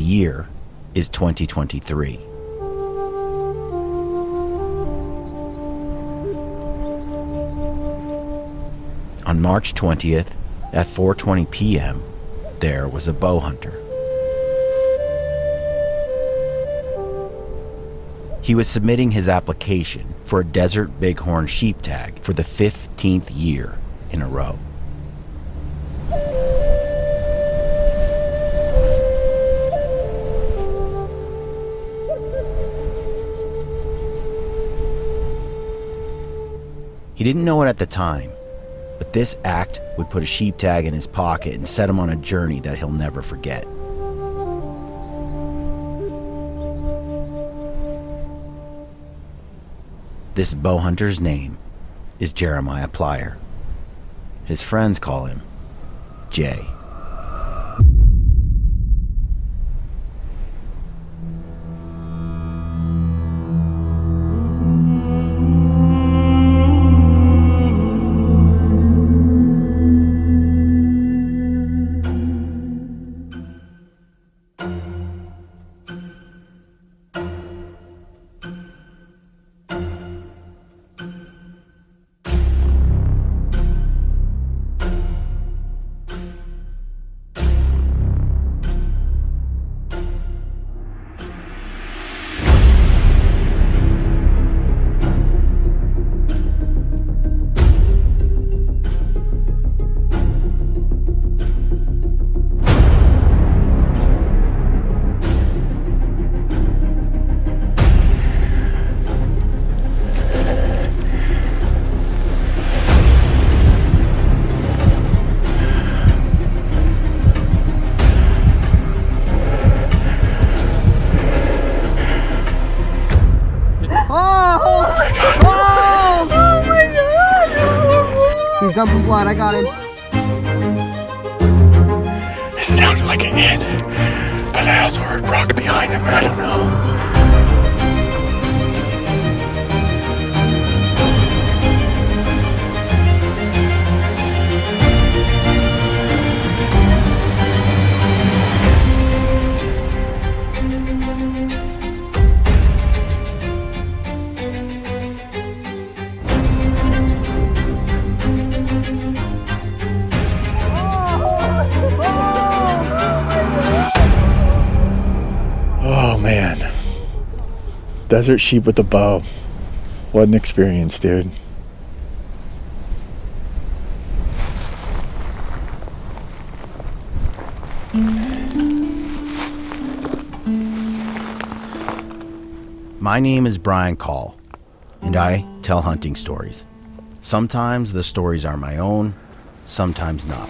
year is 2023. On March 20th, at 4:20 p.m., there was a bow hunter. He was submitting his application for a desert bighorn sheep tag for the 15th year in a row. He didn't know it at the time, but this act would put a sheep tag in his pocket and set him on a journey that he'll never forget. This bow hunter's name is Jeremiah Plyer. His friends call him Jay. He's dumping blood, I got him. It sounded like an hit, but I also heard rock behind him, I don't know. Man, desert sheep with a bow. What an experience, dude. My name is Brian Call, and I tell hunting stories. Sometimes the stories are my own, sometimes not.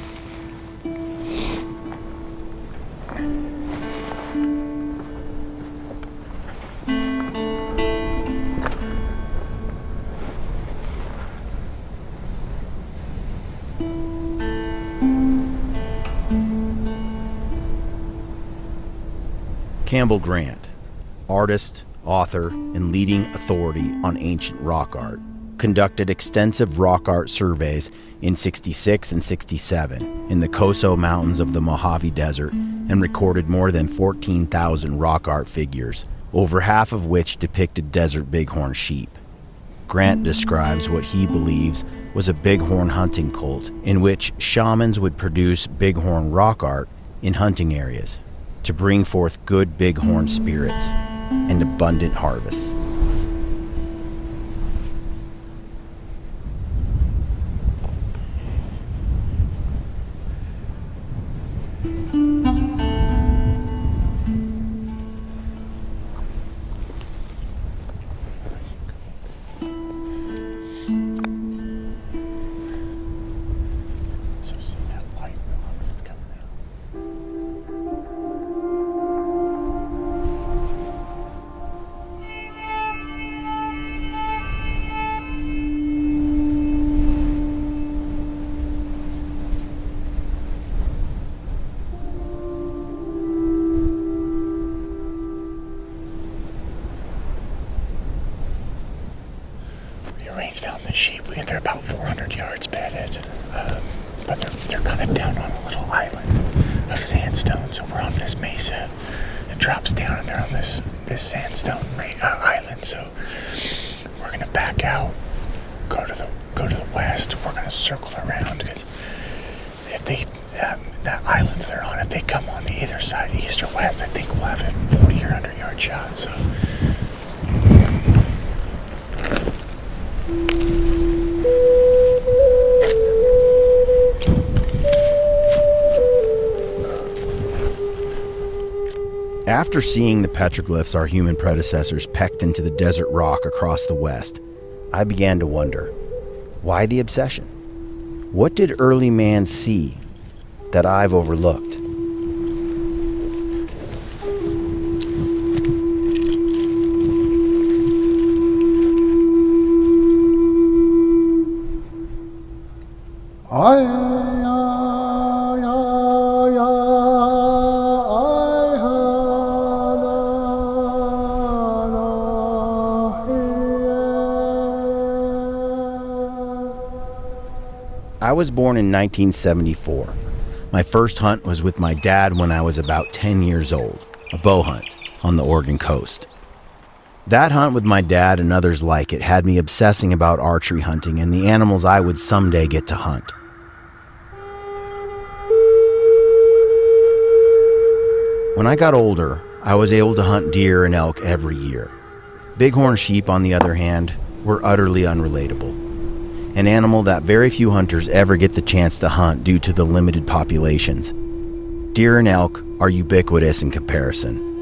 Campbell Grande, artist, author, and leading authority on ancient rock art, conducted extensive rock art surveys in '66 and '67 in the Coso Mountains of the Mojave Desert and recorded more than 14,000 rock art figures, over half of which depicted desert bighorn sheep. Grant describes what he believes was a bighorn hunting cult in which shamans would produce bighorn rock art in hunting areas to bring forth good bighorn spirits and abundant harvests. Found the sheep. They're about 400 yards bedded, but they're kind of down on a little island of sandstone. So we're on this mesa, drops down and they're on this sandstone island. So we're gonna back out, go to the west. We're gonna circle around because if they that island they're on, if they come on the either side, east or west, I think we'll have a 40 or 100 yard shot. So. After seeing the petroglyphs our human predecessors pecked into the desert rock across the west, I began to wonder, why the obsession? What did early man see that I've overlooked? I was born in 1974. My first hunt was with my dad when I was about 10 years old, a bow hunt on the Oregon coast. That hunt with my dad and others like it had me obsessing about archery hunting and the animals I would someday get to hunt. When I got older, I was able to hunt deer and elk every year. Bighorn sheep, on the other hand, were utterly unrelatable. An animal that very few hunters ever get the chance to hunt due to the limited populations. Deer and elk are ubiquitous in comparison.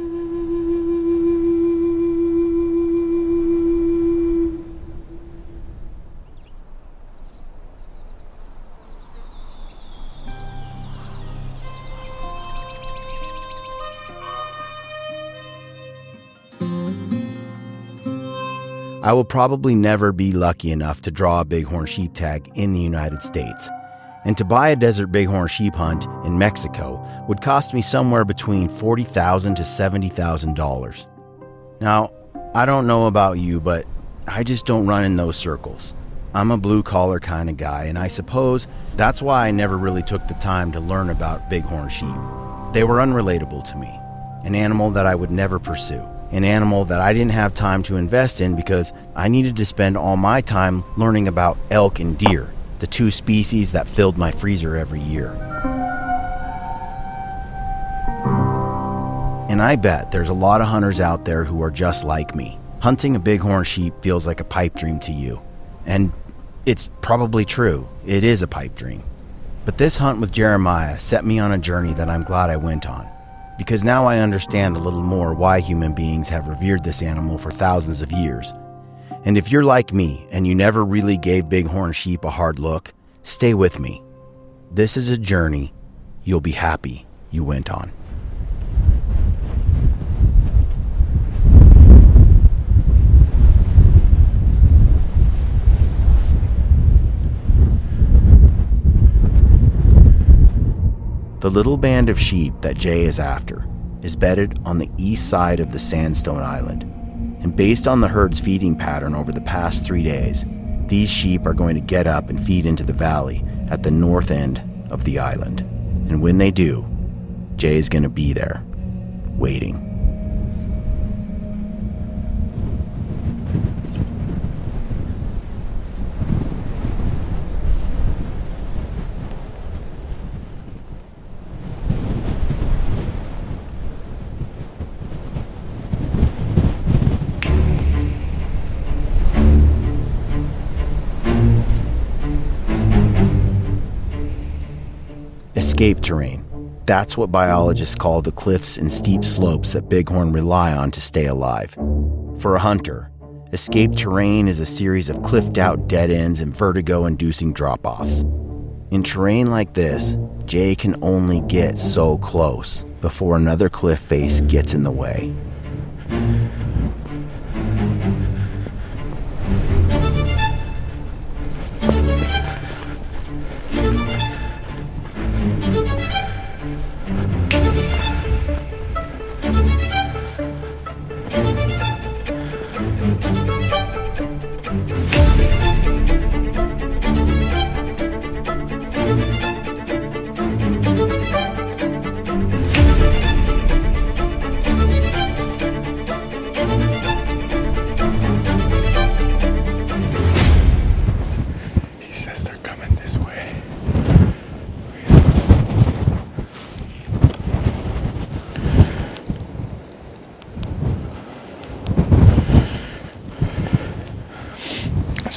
I will probably never be lucky enough to draw a bighorn sheep tag in the United States, and to buy a desert bighorn sheep hunt in Mexico would cost me somewhere between $40,000 to $70,000. Now, I don't know about you, but I just don't run in those circles. I'm a blue-collar kind of guy, and I suppose that's why I never really took the time to learn about bighorn sheep. They were unrelatable to me, an animal that I would never pursue. An animal that I didn't have time to invest in because I needed to spend all my time learning about elk and deer, the two species that filled my freezer every year. And I bet there's a lot of hunters out there who are just like me. Hunting a bighorn sheep feels like a pipe dream to you. And it's probably true. It is a pipe dream. But this hunt with Jeremiah set me on a journey that I'm glad I went on. Because now I understand a little more why human beings have revered this animal for thousands of years. And if you're like me and you never really gave bighorn sheep a hard look, stay with me. This is a journey you'll be happy you went on. The little band of sheep that Jay is after is bedded on the east side of the Sandstone Island. And based on the herd's feeding pattern over the past 3 days, these sheep are going to get up and feed into the valley at the north end of the island. And when they do, Jay is going to be there, waiting. Escape terrain. That's what biologists call the cliffs and steep slopes that bighorn rely on to stay alive. For a hunter, escape terrain is a series of cliffed-out dead ends and vertigo-inducing drop-offs. In terrain like this, Jay can only get so close before another cliff face gets in the way.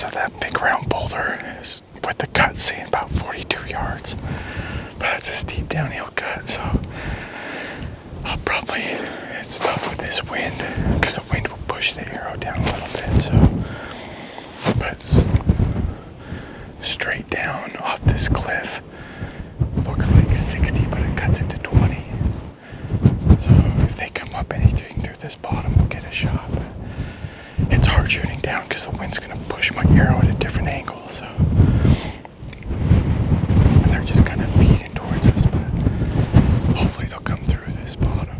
So that big round boulder is with the cut saying about 42 yards. But it's a steep downhill cut, so I'll probably, it's tough with this wind because the wind will push the arrow down a little bit. So, but straight down off this cliff looks like 60, but it cuts into 20. So if they come up anything through this bottom, we'll get a shot. But it's hard shooting down because the wind's going to push my arrow at a different angle. So and they're just kind of feeding towards us, but hopefully they'll come through this bottom.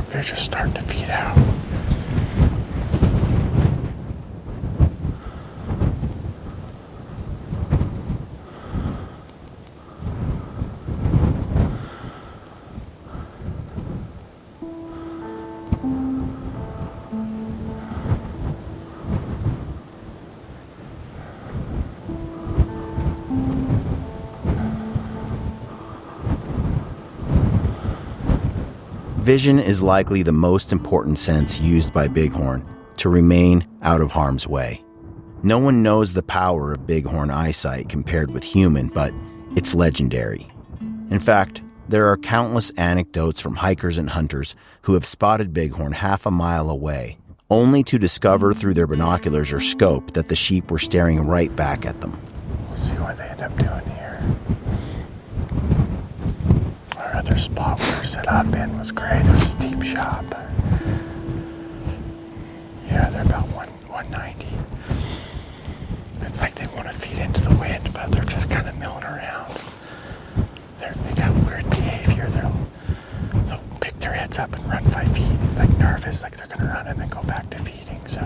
They're just starting to feed out. Vision is likely the most important sense used by Bighorn to remain out of harm's way. No one knows the power of Bighorn eyesight compared with human, but it's legendary. In fact, there are countless anecdotes from hikers and hunters who have spotted Bighorn half a mile away, only to discover through their binoculars or scope that the sheep were staring right back at them. We'll see what they end up doing here. Our other spot we were set up in was great. It was a steep shot, but yeah, they're about 190. It's like they want to feed into the wind, but they're just kind of milling around. They got weird behavior. They'll pick their heads up and run 5 feet, like nervous, like they're going to run and then go back to feeding. So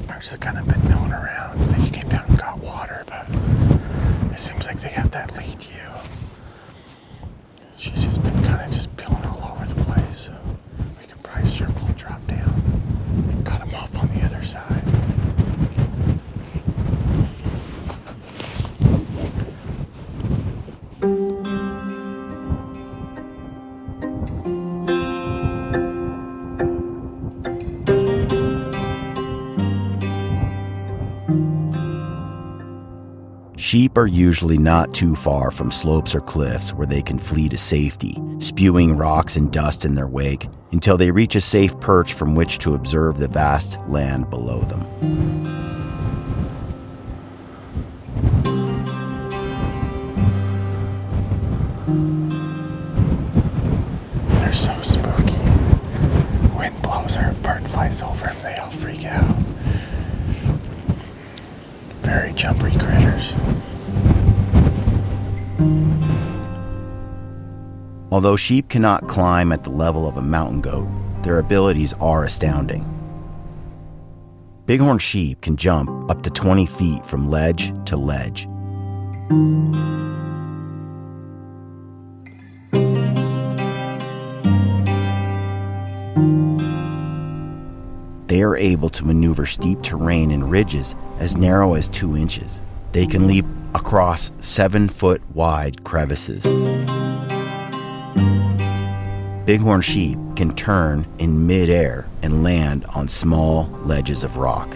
they're just kind of been milling around. They came down and got water, but it seems like they have that lead you. She's just been kind of just peeling all over the place, so we can probably circle and drop down and cut them off on the other side. Sheep are usually not too far from slopes or cliffs where they can flee to safety, spewing rocks and dust in their wake until they reach a safe perch from which to observe the vast land below them. They're so spooky. Wind blows or a bird flies over them, they all freak out. Very jumpy critters. Although sheep cannot climb at the level of a mountain goat, their abilities are astounding. Bighorn sheep can jump up to 20 feet from ledge to ledge. They are able to maneuver steep terrain and ridges as narrow as 2 inches. They can leap across 7-foot wide crevices. Bighorn sheep can turn in mid-air and land on small ledges of rock.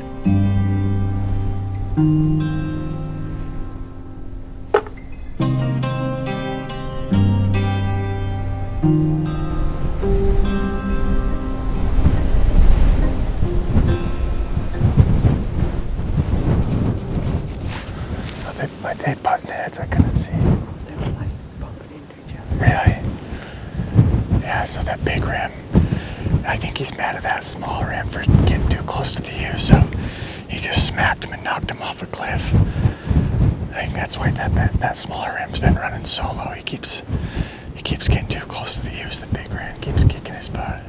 They button heads, I couldn't see. They were like bumping into each other. Really? Yeah, so that big ram, I think he's mad at that small ram for getting too close to the ewe, so he just smacked him and knocked him off a cliff. I think that's why that smaller ram's been running solo. He keeps getting too close to the ewes. The big ram keeps kicking his butt.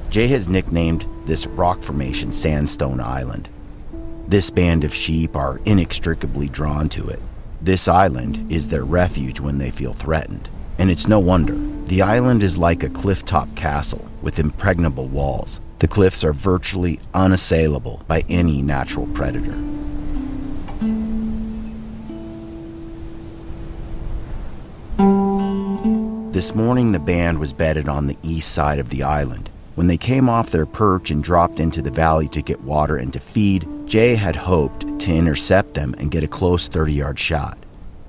Jay has nicknamed this rock formation Sandstone Island. This band of sheep are inextricably drawn to it. This island is their refuge when they feel threatened. And it's no wonder. The island is like a cliff-top castle with impregnable walls. The cliffs are virtually unassailable by any natural predator. This morning, the band was bedded on the east side of the island. When they came off their perch and dropped into the valley to get water and to feed, Jay had hoped to intercept them and get a close 30-yard shot.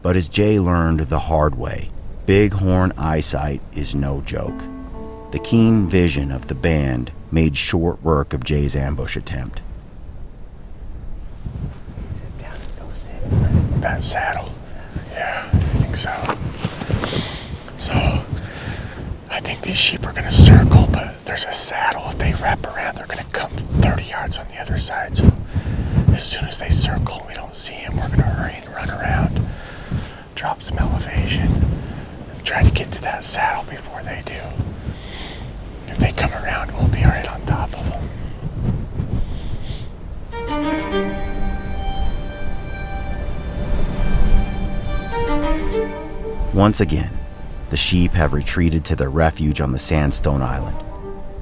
But as Jay learned the hard way, Bighorn eyesight is no joke. The keen vision of the band made short work of Jay's ambush attempt. Sit down and go sit. That saddle. Yeah, I think so. So, I think these sheep are going to circle, but there's a saddle. If they wrap around, they're going to come 30 yards on the other side. So as soon as they circle and we don't see them, we're going to hurry and run around, drop some elevation, and try to get to that saddle before they do. If they come around, we'll be right on top of them. Once again, the sheep have retreated to their refuge on the Sandstone Island,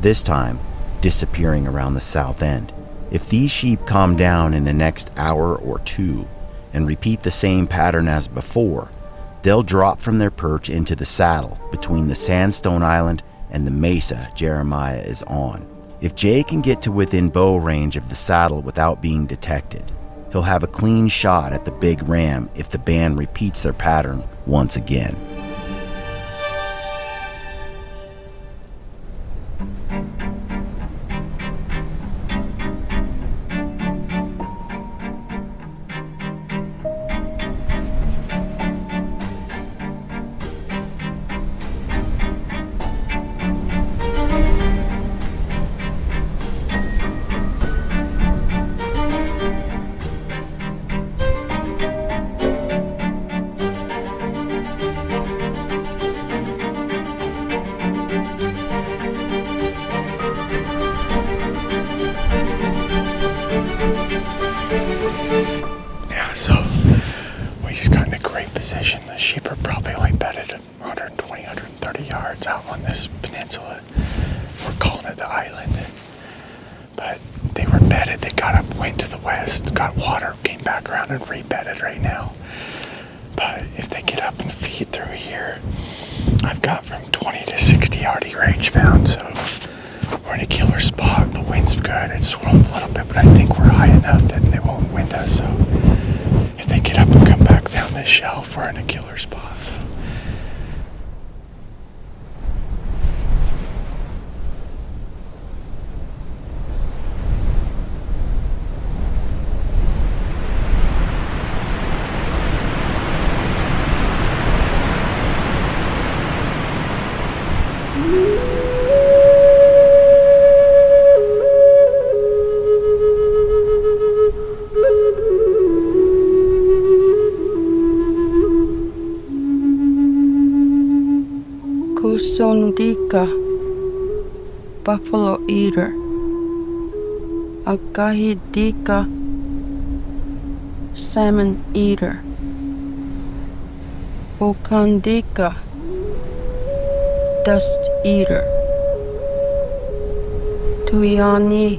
this time disappearing around the south end. If these sheep calm down in the next hour or two and repeat the same pattern as before, they'll drop from their perch into the saddle between the Sandstone Island and the mesa Jeremiah is on. If Jay can get to within bow range of the saddle without being detected, he'll have a clean shot at the big ram if the band repeats their pattern once again. Position. The sheep are probably only bedded 120, 130 yards out on this peninsula. We're calling it the island. But they were bedded. They got up, went to the west, got water, came back around and re-bedded right now. But if they get up and feed through here, I've got from 20 to 60 yard range found. So we're in a killer spot. The wind's good. It's swirling a little bit, but I think we're high enough that they won't wind us. So if they get up and come back down this shelf, we're in a killer spot. So. Topanga, buffalo eater. Agahidika, salmon eater. Okandika, dust eater. Tuyani,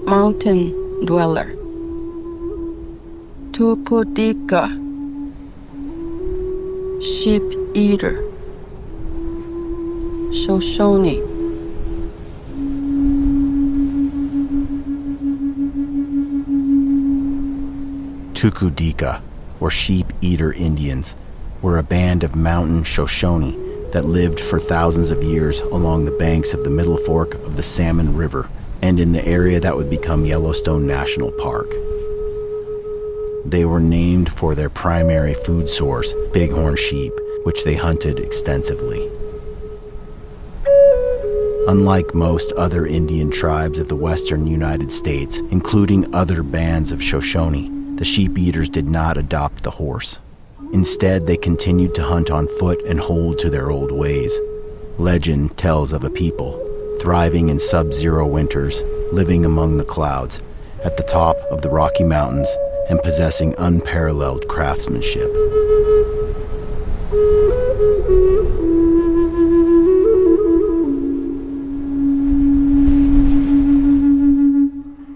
mountain dweller. Tukudika, sheep eater. Shoshone, Tukudika, or sheep-eater Indians, were a band of mountain Shoshone that lived for thousands of years along the banks of the Middle Fork of the Salmon River and in the area that would become Yellowstone National Park. They were named for their primary food source, bighorn sheep, which they hunted extensively. Unlike most other Indian tribes of the western United States, including other bands of Shoshone, the sheep-eaters did not adopt the horse. Instead, they continued to hunt on foot and hold to their old ways. Legend tells of a people thriving in sub-zero winters, living among the clouds, at the top of the Rocky Mountains, and possessing unparalleled craftsmanship.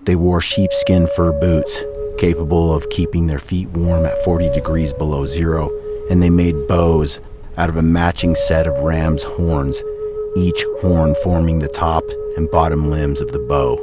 They wore sheepskin fur boots, capable of keeping their feet warm at 40 degrees below zero, and they made bows out of a matching set of ram's horns, each horn forming the top and bottom limbs of the bow.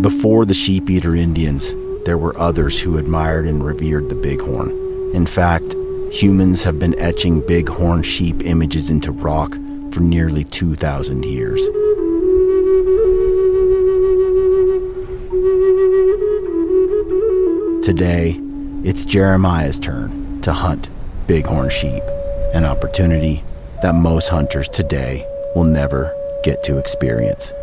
Before the sheep-eater Indians, there were others who admired and revered the bighorn. In fact, humans have been etching bighorn sheep images into rock for nearly 2,000 years. Today, it's Jeremiah's turn to hunt bighorn sheep, an opportunity that most hunters today will never get to experience.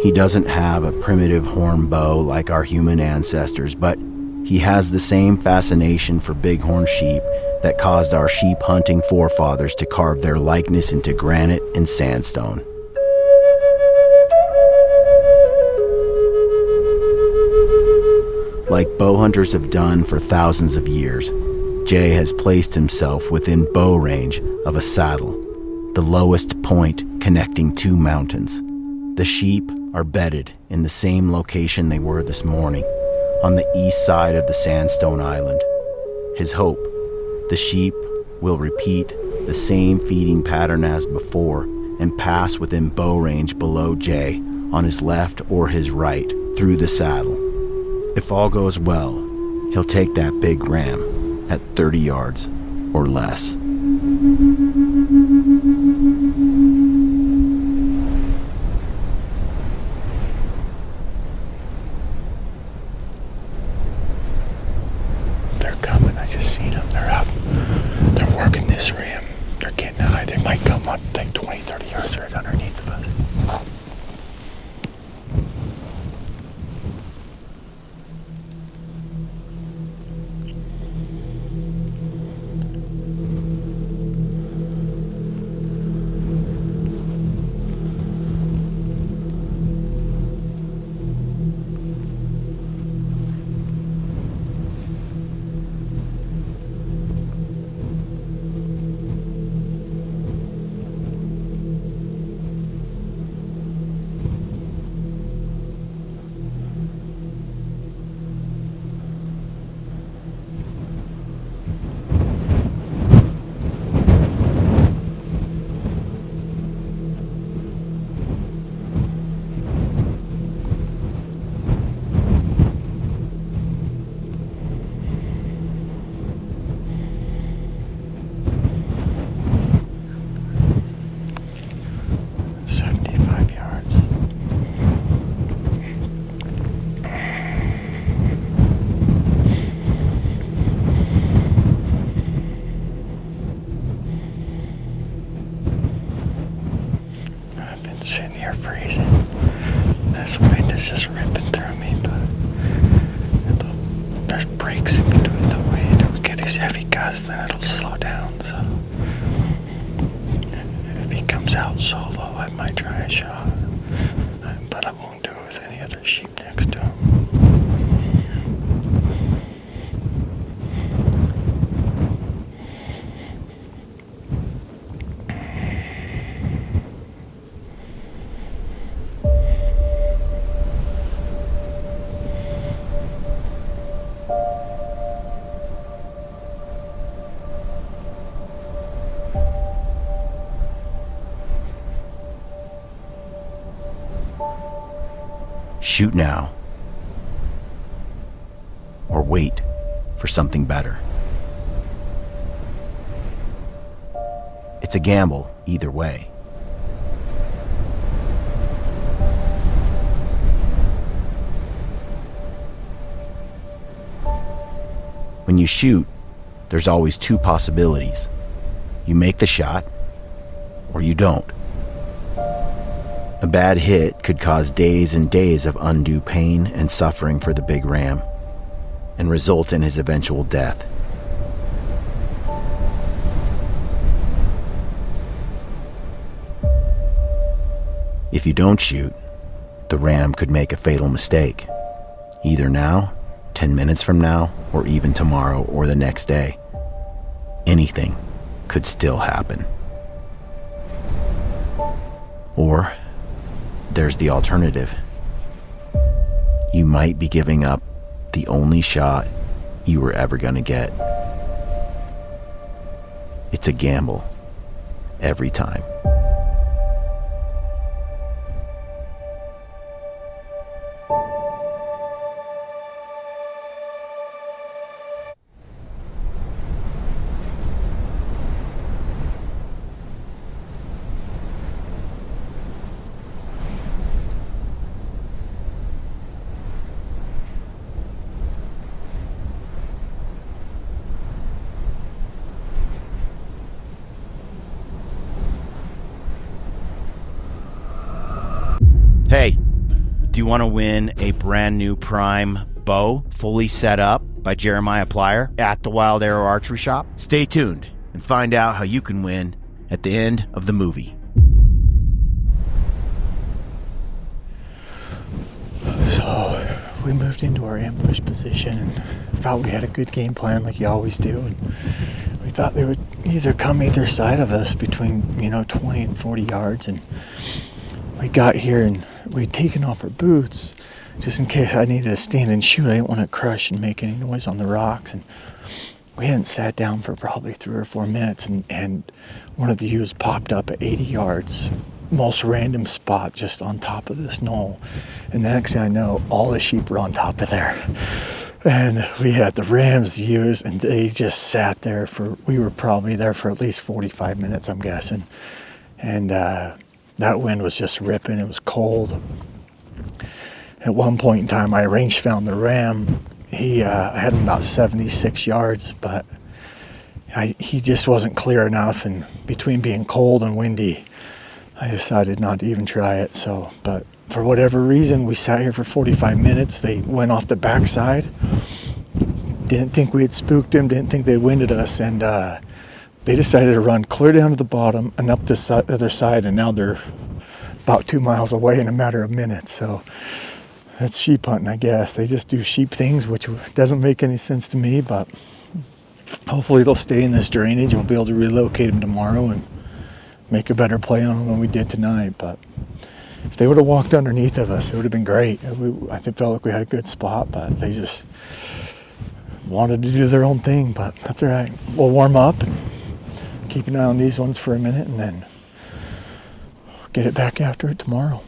He doesn't have a primitive horn bow like our human ancestors, but he has the same fascination for bighorn sheep that caused our sheep-hunting forefathers to carve their likeness into granite and sandstone. Like bow hunters have done for thousands of years, Jay has placed himself within bow range of a saddle, the lowest point connecting two mountains. The sheep are bedded in the same location they were this morning, on the east side of the sandstone island. His hope, the sheep will repeat the same feeding pattern as before and pass within bow range below Jay on his left or his right through the saddle. If all goes well, he'll take that big ram at 30 yards or less. They're coming. I just seen them. They're up. They're working this ram. They're getting high. They might come up like 20, 30 yards right underneath of us. breaks in between the wind, and we get these heavy gusts, then it'll slow down. So if he comes out solo, I might try a shot, but I won't do it with any other sheep next to him. Shoot now, or wait for something better. It's a gamble either way. When you shoot, there's always two possibilities. You make the shot, or you don't. A bad hit could cause days and days of undue pain and suffering for the big ram, and result in his eventual death. If you don't shoot, the ram could make a fatal mistake, either now, 10 minutes from now, or even tomorrow or the next day. Anything could still happen. Or there's the alternative. You might be giving up the only shot you were ever going to get. It's a gamble every time. Hey, do you want to win a brand new prime bow fully set up by Jeremiah Plyer at the Wild Arrow Archery Shop? Stay tuned and find out how you can win at the end of the movie. So we moved into our ambush position and thought we had a good game plan like you always do. And we thought they would either come either side of us between, 20 and 40 yards. And we got here and we'd taken off our boots just in case I needed to stand and shoot. I didn't want to crush and make any noise on the rocks. And we hadn't sat down for probably 3 or 4 minutes, and one of the ewes popped up at 80 yards. Most random spot just on top of this knoll. And the next thing I know, all the sheep were on top of there. And we had the rams, the ewes, and they just sat there we were probably there for at least 45 minutes, I'm guessing. And that wind was just ripping. It was cold. At one point in time, I range found the ram. I had him about 76 yards, but he just wasn't clear enough. And between being cold and windy, I decided not to even try it. But for whatever reason, we sat here for 45 minutes. They went off the backside. Didn't think we had spooked them. Didn't think they'd winded us. And they decided to run clear down to the bottom and up the other side. And now they're about 2 miles away in a matter of minutes. So that's sheep hunting, I guess. They just do sheep things, which doesn't make any sense to me. But hopefully they'll stay in this drainage. We'll be able to relocate them tomorrow and make a better play on them than we did tonight. But if they would have walked underneath of us, it would have been great. I felt like we had a good spot, but they just wanted to do their own thing. But that's all right. We'll warm up and keep an eye on these ones for a minute and then get it back after it tomorrow.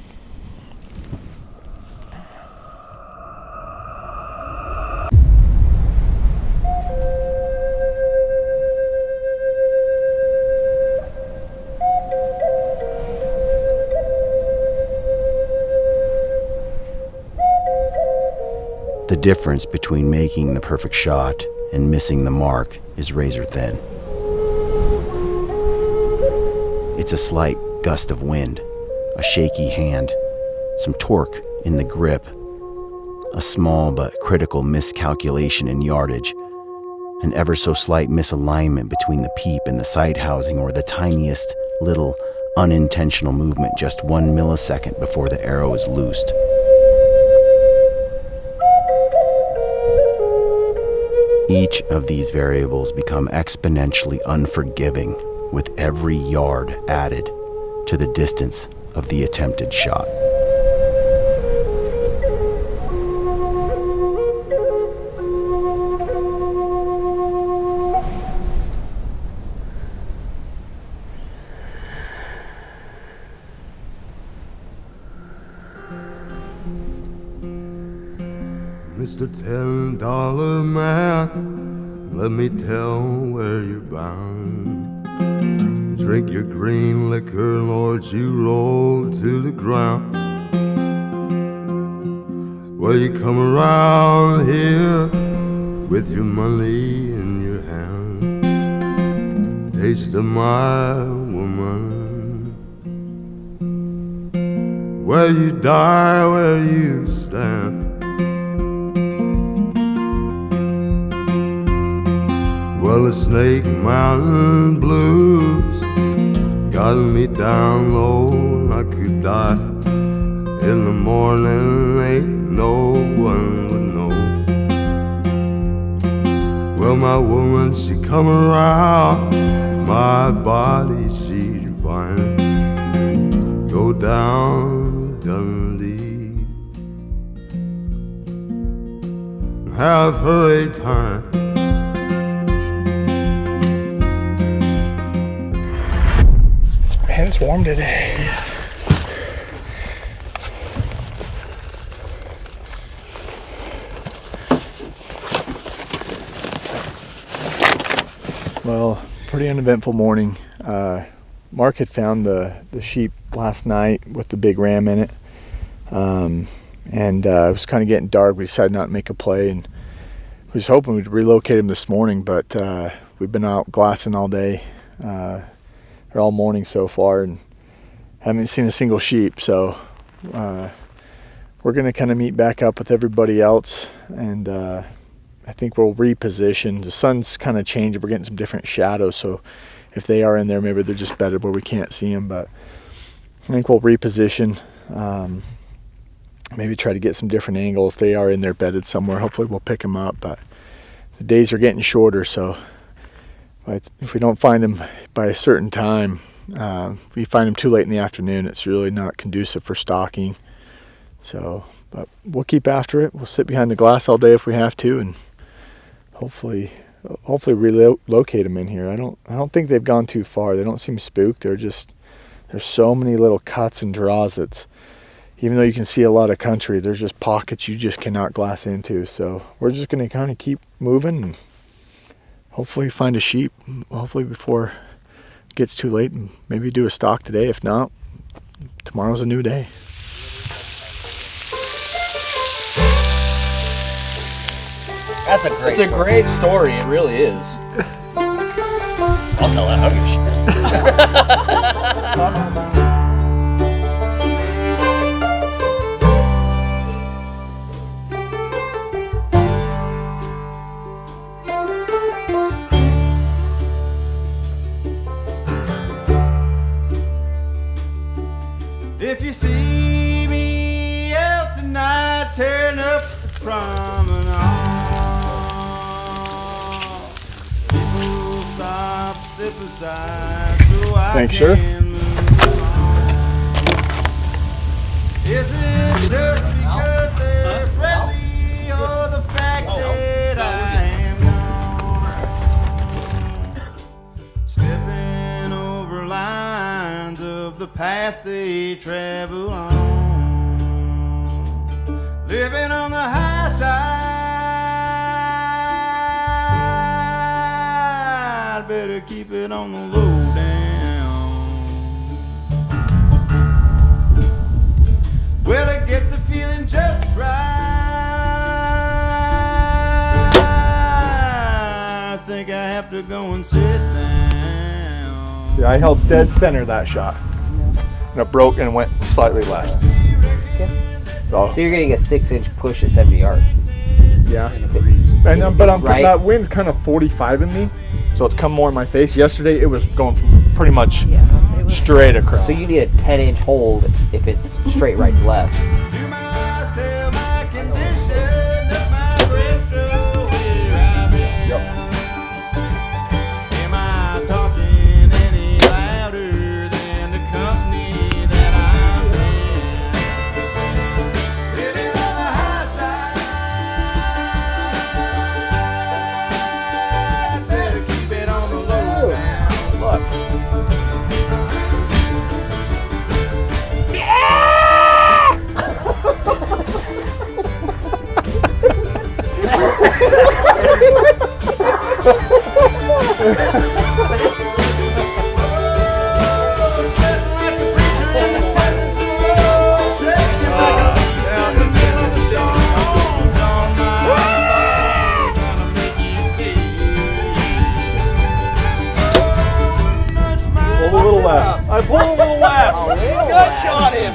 The difference between making the perfect shot and missing the mark is razor thin. It's a slight gust of wind, a shaky hand, some torque in the grip, a small but critical miscalculation in yardage, an ever so slight misalignment between the peep and the sight housing, or the tiniest little unintentional movement just 1 millisecond before the arrow is loosed. Each of these variables become exponentially unforgiving with every yard added to the distance of the attempted shot. Mr. $10 man, let me tell where you're bound. Drink your green liquor, Lord, you roll to the ground. Well, you come around here with your money in your hand. Taste of my woman. Where you die, where you stand. Well, the Snake Mountain Blues got me down low, and I could die. In the morning, ain't no one would know. Well, my woman, she come around, my body she'd find. Go down Dundee, have her a time. Man, it's warm today. Yeah. Well, pretty uneventful morning. Mark had found the sheep last night with the big ram in it. And it was kind of getting dark. We decided not to make a play, and we was hoping we'd relocate him this morning, but we've been out glassing all day. Or all morning so far, and haven't seen a single sheep, so we're going to kind of meet back up with everybody else, and I think we'll reposition. The sun's kind of changed. We're getting some different shadows, so if they are in there, maybe they're just bedded where we can't see them, but I think we'll reposition, maybe try to get some different angle. If they are in there bedded somewhere, hopefully we'll pick them up, but the days are getting shorter, so if we don't find them by a certain time, if we find them too late in the afternoon, it's really not conducive for stalking. So, but we'll keep after it. We'll sit behind the glass all day if we have to, and hopefully relocate them in here. I don't think they've gone too far. They don't seem spooked. There's so many little cuts and draws that, even though you can see a lot of country, there's just pockets you just cannot glass into. So we're just going to kind of keep moving and hopefully find a sheep, hopefully before it gets too late, and maybe do a stalk today. If not, tomorrow's a new day. It's a great story, it really is. I'll tell that hungry shit. If you see me out tonight, tearing up the promenade, people stop, step aside, so I Thanks, can sir. move on. Is it just because they're friendly, or the fact that I am gone? Stepping over lines of the path they travel on, living on the high side, better keep it on the low down. Well, it gets a feeling just right, I think I have to go and sit down. Yeah, I held dead center that shot. And it broke and went slightly left. So So you're getting a 6-inch push at 70 yards. yeah. In a breeze. And but Right. that wind's kind of 45 in me, so it's come more in my face. Yesterday it was going from pretty much straight across. So you need a 10-inch hold if it's straight right to left. You must tell my condition that my breath show where I've been. Am I talking any louder than the company that I'm in? Living on the high side, better keep it on the low now. Look. Pull a little left. I pulled a little left. Good shot him.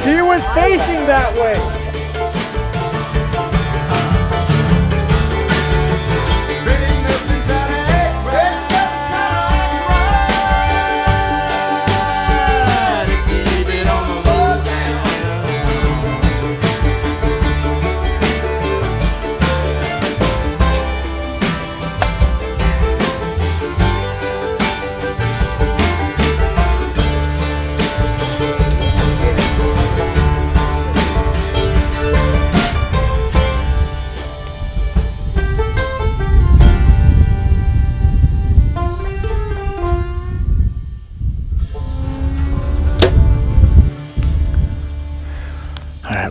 He was facing that way.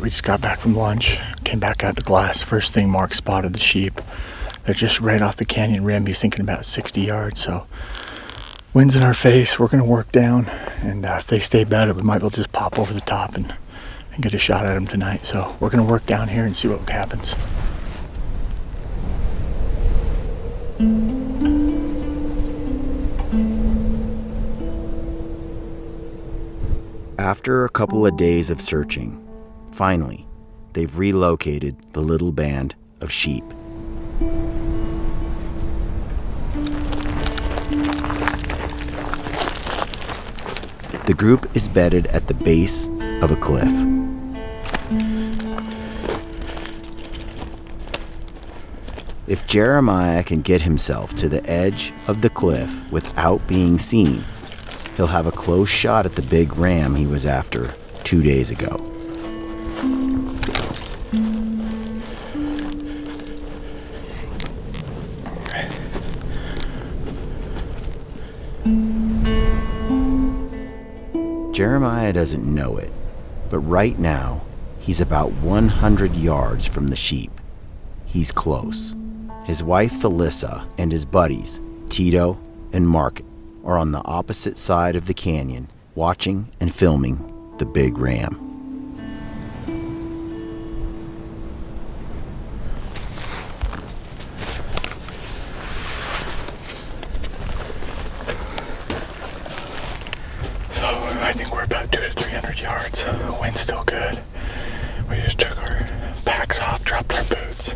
We just got back from lunch, came back out to glass. First thing, Mark spotted the sheep. They're just right off the canyon rim. He's thinking about 60 yards. So wind's in our face. We're going to work down. And if they stay better, we might be able to just pop over the top and get a shot at them tonight. So we're going to work down here and see what happens. After a couple of days of searching, finally, they've relocated the little band of sheep. The group is bedded at the base of a cliff. If Jeremiah can get himself to the edge of the cliff without being seen, he'll have a close shot at the big ram he was after 2 days ago. Jeremiah doesn't know it, but right now, he's about 100 yards from the sheep. He's close. His wife, Thalissa, and his buddies, Tito and Mark, are on the opposite side of the canyon, watching and filming the big ram. I think we're about 200 to 300 yards. The wind's still good. We just took our packs off, dropped our boots.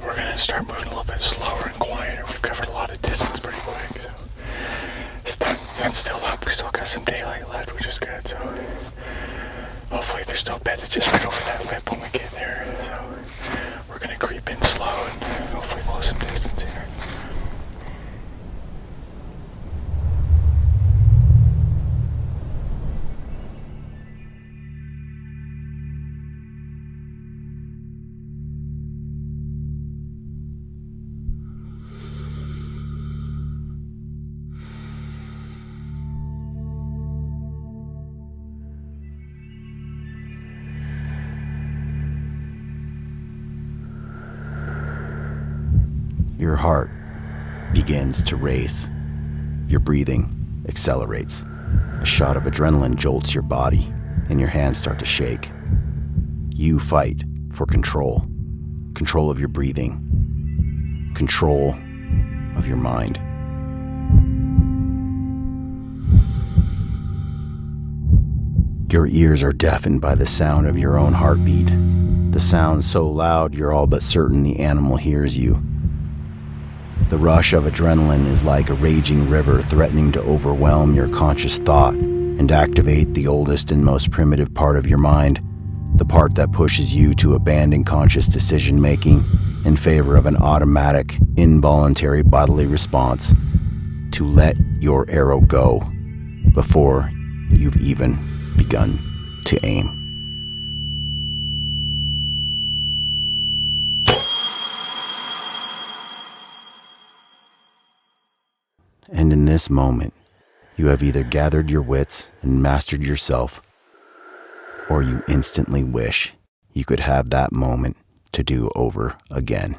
We're gonna start moving a little bit slower and quieter. We've covered a lot of distance pretty quick, so sun's still up. We still got some daylight left, which is good. So hopefully they're still bedded just right over that lip when we get there. So we're gonna creep in slow and hopefully close some distance here. Your heart begins to race. Your breathing accelerates. A shot of adrenaline jolts your body, and your hands start to shake. You fight for control. Control of your breathing. Control of your mind. Your ears are deafened by the sound of your own heartbeat. The sound so loud you're all but certain the animal hears you. The rush of adrenaline is like a raging river threatening to overwhelm your conscious thought and activate the oldest and most primitive part of your mind, the part that pushes you to abandon conscious decision-making in favor of an automatic, involuntary bodily response, to let your arrow go before you've even begun to aim. And in this moment, you have either gathered your wits and mastered yourself, or you instantly wish you could have that moment to do over again.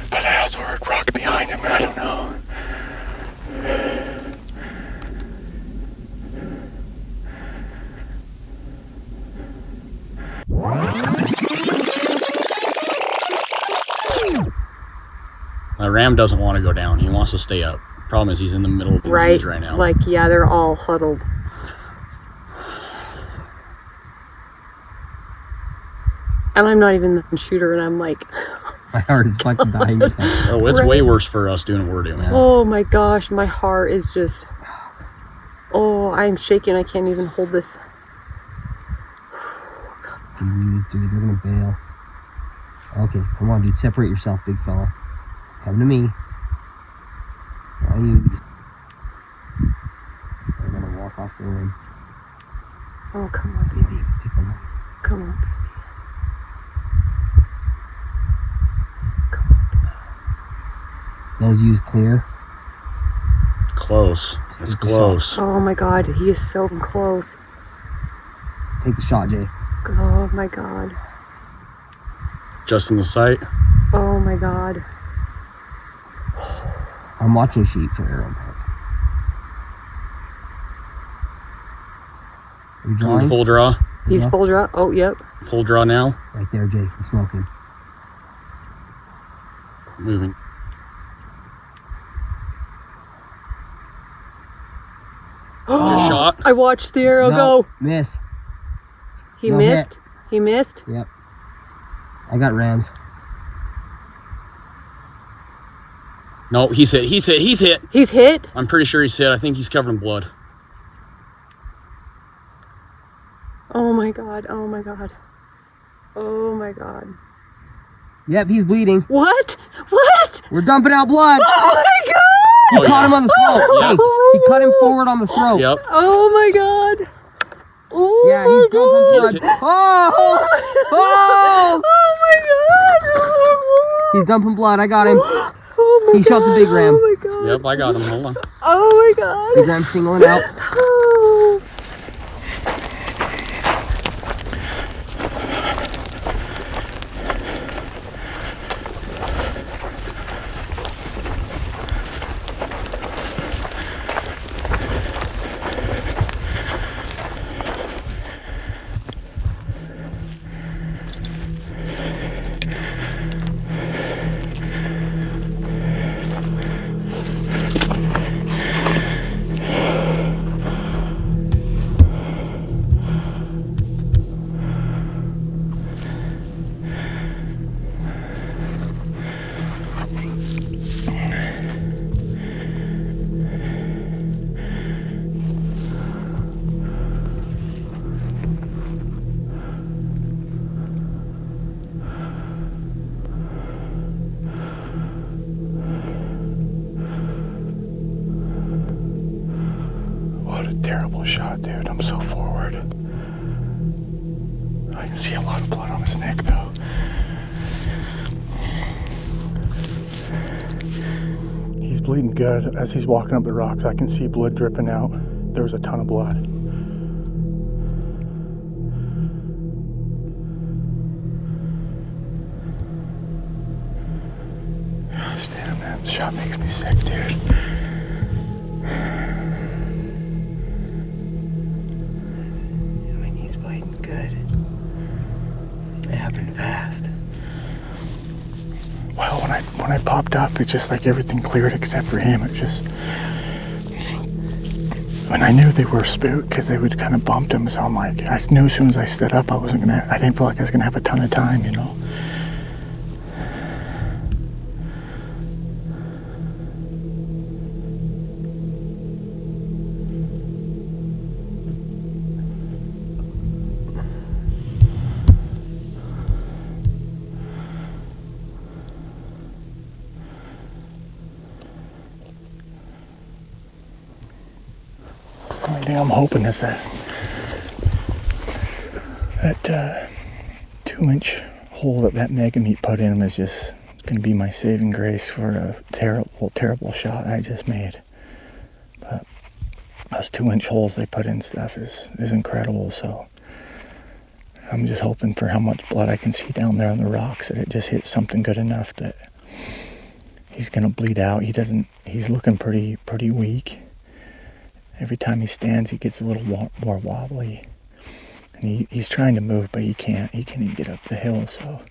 But I also heard rock behind him. I don't know. My ram doesn't want to go down. He wants to stay up. Problem is he's in the middle of the woods right now. Like, yeah, they're all huddled. And I'm not even the shooter, and I'm like... My heart is fucking dying. Oh, it's way worse for us doing what we're doing, man. Oh my gosh, my heart is just... Oh, I'm shaking. I can't even hold this. Please, dude, they're gonna bail. Okay, come on, dude, separate yourself, big fella. Come to me. Now you. I'm gonna walk off the limb. Oh, come on, baby. Pick them up. Come on, baby. Those U's clear. Close. It's Take the close. Oh my god, he is so close. Take the shot, Jay. Oh my god. Just in the sight. Oh my god. I'm watching sheep for arrow impact. Are you drawing? Full draw. He's Yeah. full draw. Oh, yep. Full draw now. Right there, Jay. I'm smoking. Moving. Just shot. I watched the arrow go. Miss. He No missed. hit. He missed. Yep. I got rams. No, he's hit. He's hit. He's hit. He's hit. I'm pretty sure he's hit. I think he's covered in blood. Oh my god. Oh my god. Oh my god. Yep, he's bleeding. What? What? We're dumping out blood. Oh my god. He Oh, caught yeah. him on the throat. Yeah. Hey, he cut him forward on the throat. Yep. Oh my god. Oh Yeah, my he's dumping god. blood. Oh! Oh! Oh my god. He's dumping blood. I got him. Oh my He shot the big ram. Oh my god. Yep, I got him. Hold on. Oh my god. Big ram singling out. Oh. What a terrible shot, dude. I'm so forward. I can see a lot of blood on his neck, though. He's bleeding good. As he's walking up the rocks, I can see blood dripping out. There was a ton of blood. Gosh, damn, that shot makes me sick, dude. He's bleeding good. It happened fast. Well, when I popped up, it's just like everything cleared except for him. It just... And I knew they were spooked because they would kind of bumped him, so I'm like, I knew as soon as I stood up, I didn't feel like I was gonna have a ton of time, you know? The only thing I'm hoping is that 2-inch hole that mega meat put in him is just going to be my saving grace for a terrible shot I just made. But those 2-inch holes they put in stuff is incredible. So I'm just hoping for how much blood I can see down there on the rocks that it just hits something good enough that he's gonna bleed out. He's looking pretty weak. Every time he stands, he gets a little more wobbly. And he's trying to move, but he can't even get up the hill, so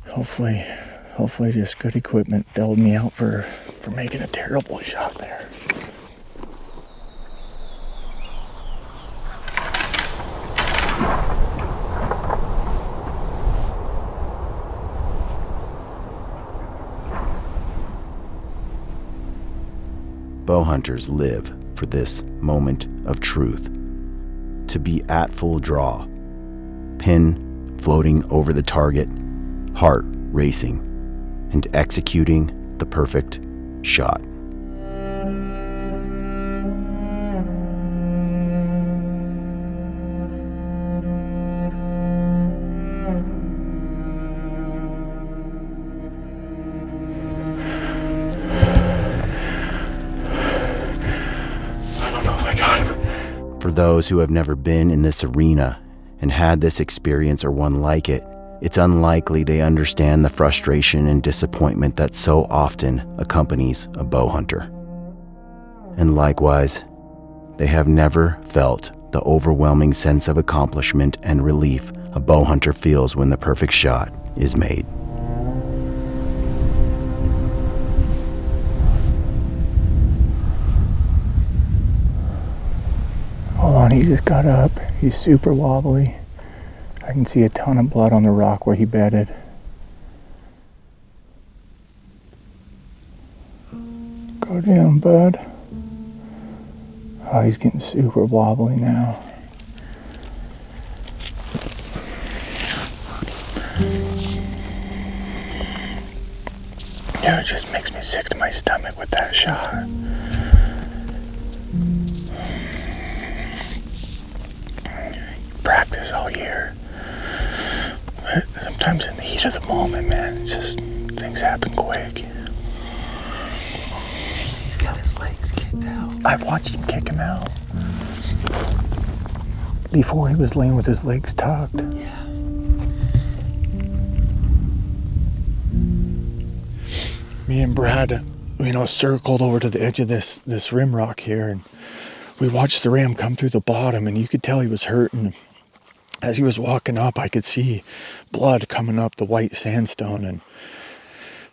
hopefully just good equipment bailed me out for making a terrible shot there. Bow hunters live for this moment of truth. To be at full draw, pin floating over the target, heart racing, and executing the perfect shot. For those who have never been in this arena and had this experience or one like it, it's unlikely they understand the frustration and disappointment that so often accompanies a bow hunter. And likewise, they have never felt the overwhelming sense of accomplishment and relief a bow hunter feels when the perfect shot is made. Hold on, he just got up. He's super wobbly. I can see a ton of blood on the rock where he bedded. Go down, bud. Oh, he's getting super wobbly now. Yeah, it just makes me sick to my stomach with that shot. Practice all year. But sometimes in the heat of the moment, man, it's just things happen quick. He's got his legs kicked out. I watched him kick him out. Before he was laying with his legs tucked. Yeah. Me and Brad, circled over to the edge of this rim rock here, and we watched the ram come through the bottom, and you could tell he was hurt. And as he was walking up, I could see blood coming up the white sandstone, and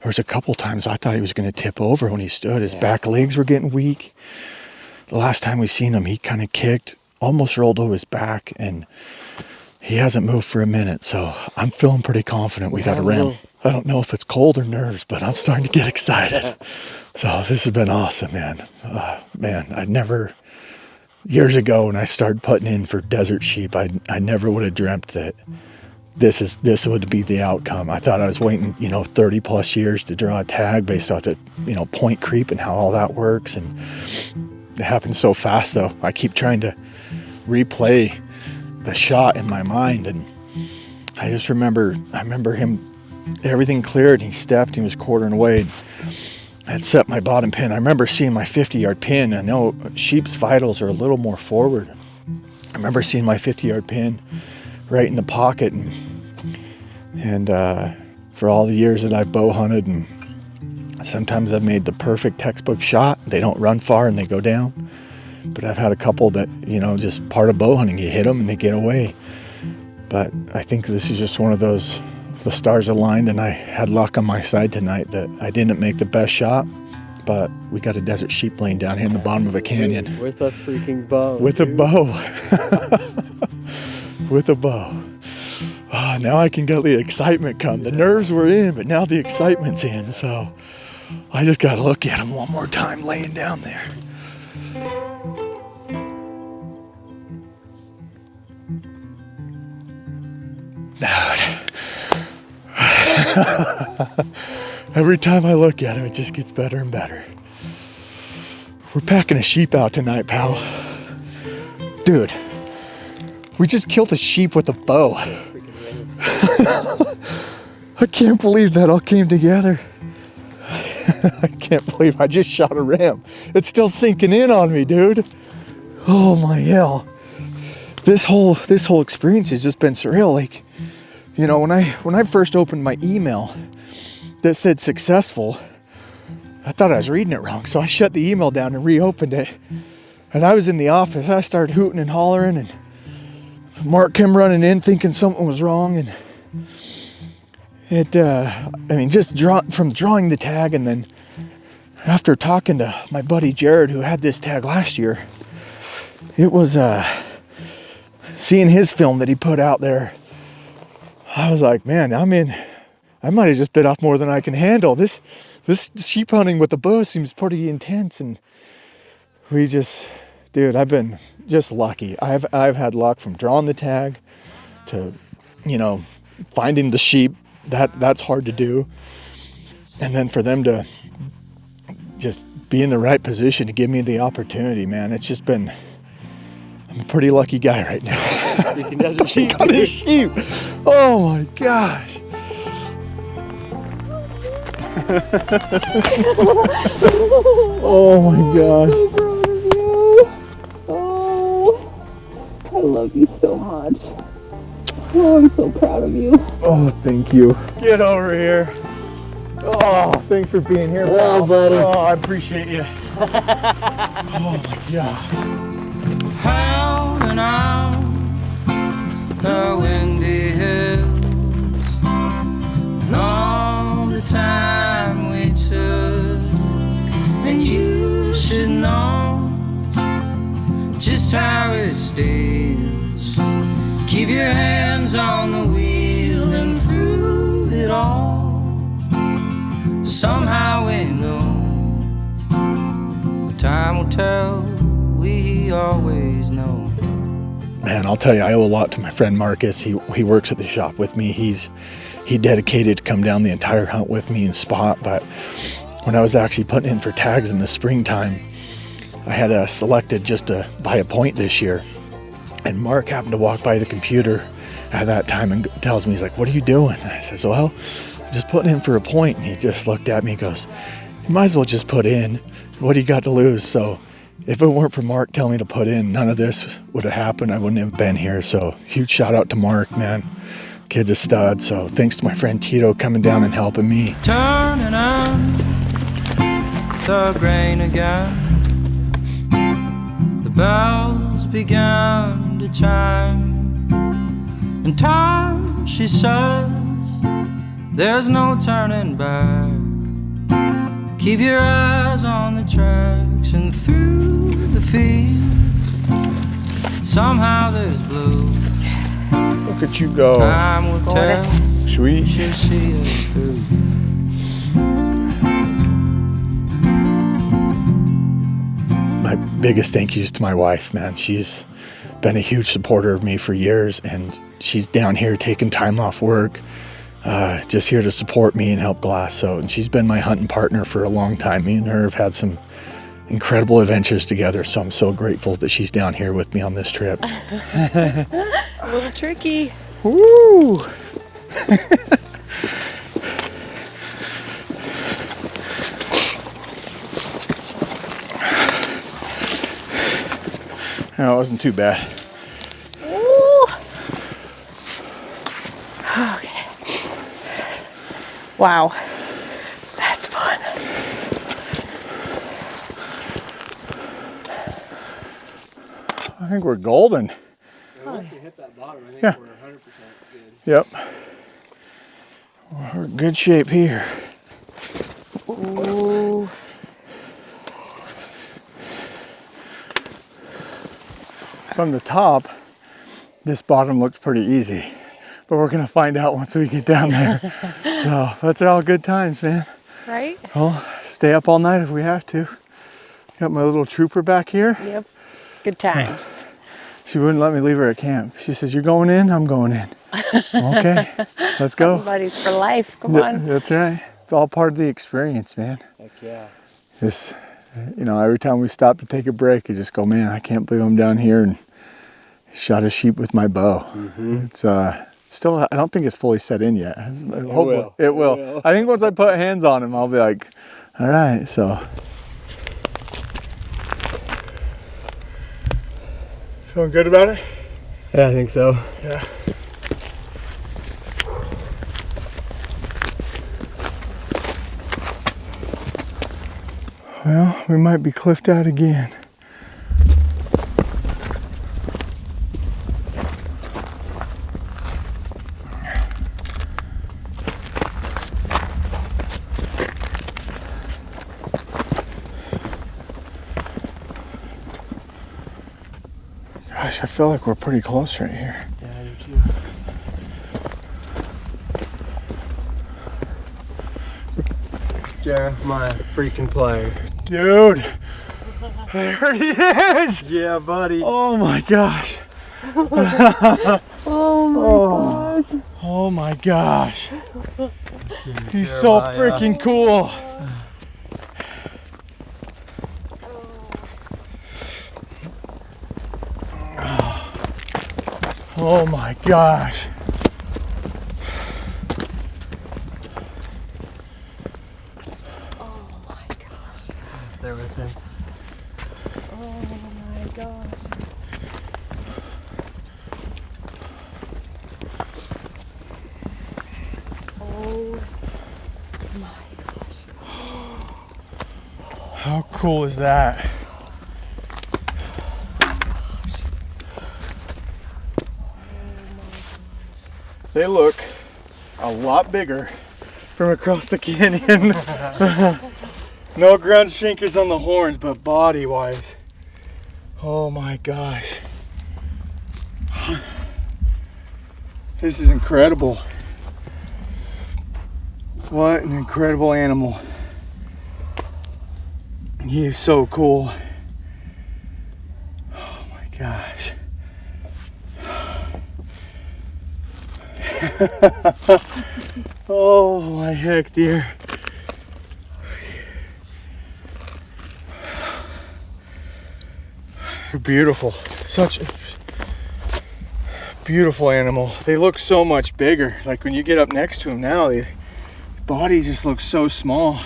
there was a couple times I thought he was going to tip over when he stood. His back legs were getting weak. The last time we seen him, he kind of kicked, almost rolled over his back, and he hasn't moved for a minute, so I'm feeling pretty confident we got a ram. I don't know if it's cold or nerves, but I'm starting to get excited. So this has been awesome, man. I'd never... Years ago, when I started putting in for desert sheep, I never would have dreamt that this would be the outcome. I thought I was waiting, 30 plus years to draw a tag based off the, point creep and how all that works. And it happened so fast, though. I keep trying to replay the shot in my mind, and I just remember him, everything cleared, and he stepped, he was quartering away. I had set my bottom pin. I remember seeing my 50-yard pin. I know sheep's vitals are a little more forward. I remember seeing my 50-yard pin right in the pocket, and for all the years that I've bow hunted, and sometimes I've made the perfect textbook shot. They don't run far and they go down. But I've had a couple that, just part of bow hunting. You hit them and they get away. But I think this is just one of those, the stars aligned, and I had luck on my side tonight that I didn't make the best shot, but we got a desert sheep laying down here in the bottom of a canyon. With a freaking bow. With a bow. With a bow. Oh, now I can get the excitement come. The nerves were in, but now the excitement's in, so I just got to look at him one more time laying down there. Every time I look at him, it just gets better and better. We're packing a sheep out tonight, pal. Dude, we just killed a sheep with a bow. I can't believe that all came together. I can't believe I just shot a ram. It's still sinking in on me, dude. Oh my hell. this whole experience has just been surreal. Like, you know, when I first opened my email that said successful, I thought I was reading it wrong, so I shut the email down and reopened it. And I was in the office. I started hooting and hollering, and Mark came running in thinking something was wrong. And it, I mean, just from drawing the tag, and then after talking to my buddy Jared, who had this tag last year, it was seeing his film that he put out there. I was like, man, I might have just bit off more than I can handle. This sheep hunting with a bow seems pretty intense, and dude, I've been just lucky. I've had luck from drawing the tag to, you know, finding the sheep. That's hard to do, and then for them to just be in the right position to give me the opportunity, man. It's just been. I'm a pretty lucky guy right now. You can desert sheep. Got a sheep. Oh my gosh. Oh my gosh. Oh, I love you so much. Oh, I'm so proud of you. Oh, thank you. Get over here. Oh, thanks for being here. Well, buddy. Oh, I appreciate you. Oh my gosh. Howling on the windy hills, and all the time we took, and you should know just how it steals. Keep your hands on the wheel, and through it all, somehow we know time will tell. We always know. Man, I'll tell you, I owe a lot to my friend Marcus. He works at the shop with me. He dedicated to come down the entire hunt with me and spot. But when I was actually putting in for tags in the springtime, I had selected just to buy a point this year. And Mark happened to walk by the computer at that time and tells me, he's like, "What are you doing?" And I says, "Well, I'm just putting in for a point." And he just looked at me and goes, "You might as well just put in. What do you got to lose?" So if it weren't for Mark telling me to put in, none of this would have happened. I wouldn't have been here. So huge shout out to Mark, man. Kid's a stud. So thanks to my friend Tito coming down and helping me. Turning on the grain again, the bells began to chime. In time, she says, there's no turning back. Keep your eyes on the tracks and through the fields. Somehow there's blue. Look at you go. Time will tell. Sweet. She'll see us through. My biggest thank yous to my wife, man. She's been a huge supporter of me for years, and she's down here taking time off work. Just here to support me and help Glass. So, and she's been my hunting partner for a long time. Me and her have had some incredible adventures together. So I'm so grateful that she's down here with me on this trip. A little tricky. Woo! No, it wasn't too bad. Ooh. Okay. Wow. That's fun. I think we're golden. Once you hit that bottom, I think Yeah. we're 100% good. Yep. We're in good shape here. Ooh. From the top, this bottom looks pretty easy, but we're gonna find out once we get down there. So that's all good times, man. Right? Well, stay up all night if we have to. Got my little trooper back here. Yep. Good times. She wouldn't let me leave her at camp. She says, "You're going in, I'm going in." Okay, let's go. Buddies for life. Come on. That's right. It's all part of the experience, man. Heck yeah. Just, you know, every time we stop to take a break, I just go, man, I can't believe I'm down here and shot a sheep with my bow. Mm-hmm. It's still, I don't think it's fully set in yet. Hopefully, will. it will. I think once I put hands on him, I'll be like, all right, so. Feeling good about it? Yeah, I think so. Yeah. Well, we might be cliffed out again. Gosh, I feel like we're pretty close right here. Yeah, I do too. Jared, my freaking player. Dude, there he is! Yeah, buddy. Oh my gosh. Oh my gosh. He's so freaking cool. Oh my gosh. There with him. Oh my gosh. Oh my gosh. How cool is that? They look a lot bigger from across the canyon. No ground shrinkage on the horns, but body wise. Oh my gosh. This is incredible. What an incredible animal. He is so cool. Oh my gosh. Oh my heck, dear. They're beautiful. Such a beautiful animal. They look so much bigger. Like when you get up next to them now, the body just looks so small.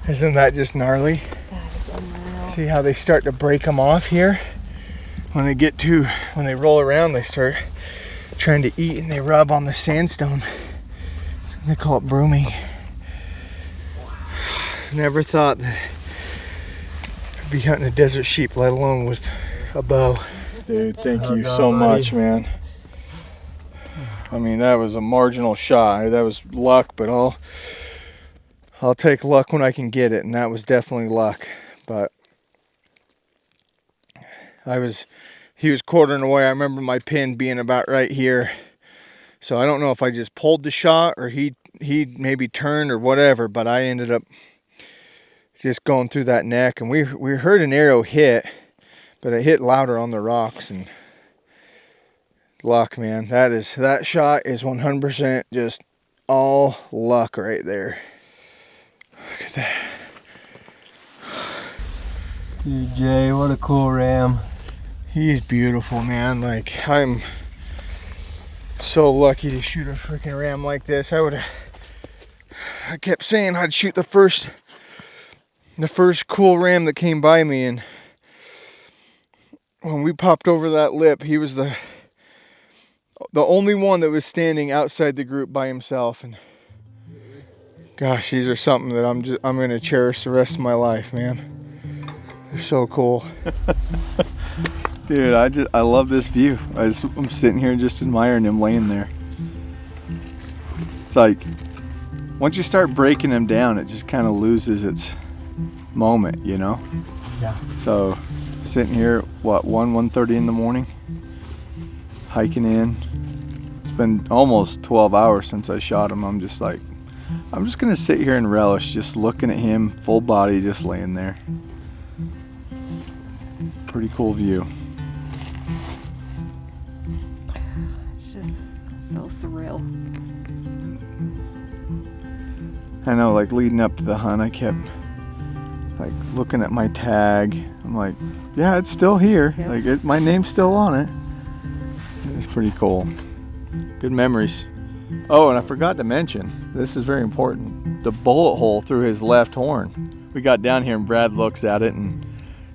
Isn't that just gnarly? That is unreal. See how they start to break them off here? When they roll around, they start trying to eat and they rub on the sandstone. So they call it brooming. Never thought that I'd be hunting a desert sheep, let alone with a bow. Dude, thank you so much, man. I mean, that was a marginal shot. That was luck, but I'll take luck when I can get it, and that was definitely luck. But he was quartering away. I remember my pin being about right here. So I don't know if I just pulled the shot or he maybe turned or whatever, but I ended up just going through that neck, and we heard an arrow hit, but it hit louder on the rocks. And luck, man. That shot is 100% just all luck right there. Look at that. Dude, Jay, what a cool ram. He's beautiful, man. Like, I'm so lucky to shoot a freaking ram like this. I kept saying I'd shoot the first cool ram that came by me, and when we popped over that lip, he was the only one that was standing outside the group by himself. And gosh, these are something that I'm going to cherish the rest of my life, man. They're so cool. Dude, I love this view. I'm sitting here just admiring him laying there. It's like, once you start breaking him down, it just kind of loses its moment, you know? Yeah. So, sitting here, 1:30 in the morning, hiking in. It's been almost 12 hours since I shot him. I'm just gonna sit here and relish just looking at him, full body, just laying there. Pretty cool view. It's just so surreal. I know, like leading up to the hunt, I kept like looking at my tag. I'm like, yeah, it's still here. Yeah. Like my name's still on it. It's pretty cool. Good memories. Oh, and I forgot to mention, this is very important. the bullet hole through his left horn. We got down here and Brad looks at it, and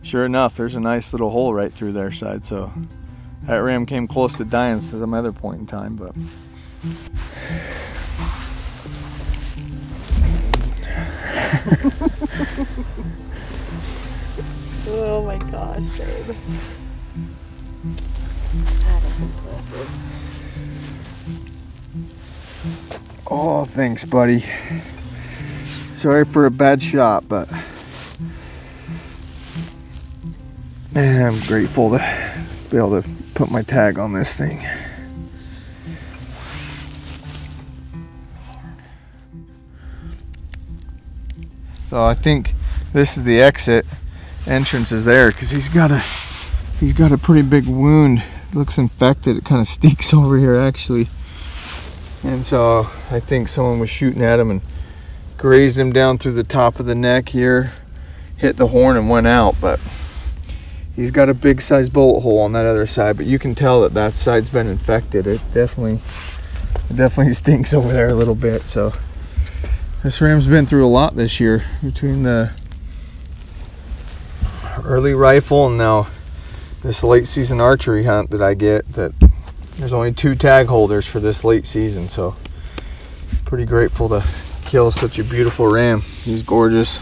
sure enough, there's a nice little hole right through their side. So that ram came close to dying at some other point in time, but. Oh my gosh, babe. That is impressive. Oh, thanks, buddy. Sorry for a bad shot, but man, I'm grateful to be able to put my tag on this thing. So I think this is the exit. Entrance is there because he's got a pretty big wound. It looks infected. It kind of stinks over here actually. And so I think someone was shooting at him and grazed him down through the top of the neck here, hit the horn and went out. But he's got a big size bullet hole on that other side, but you can tell that that side's been infected. It definitely stinks over there a little bit. So this ram's been through a lot this year between the early rifle and now this late season archery hunt that I get. That there's only 2 tag holders for this late season, so pretty grateful to kill such a beautiful ram. He's gorgeous.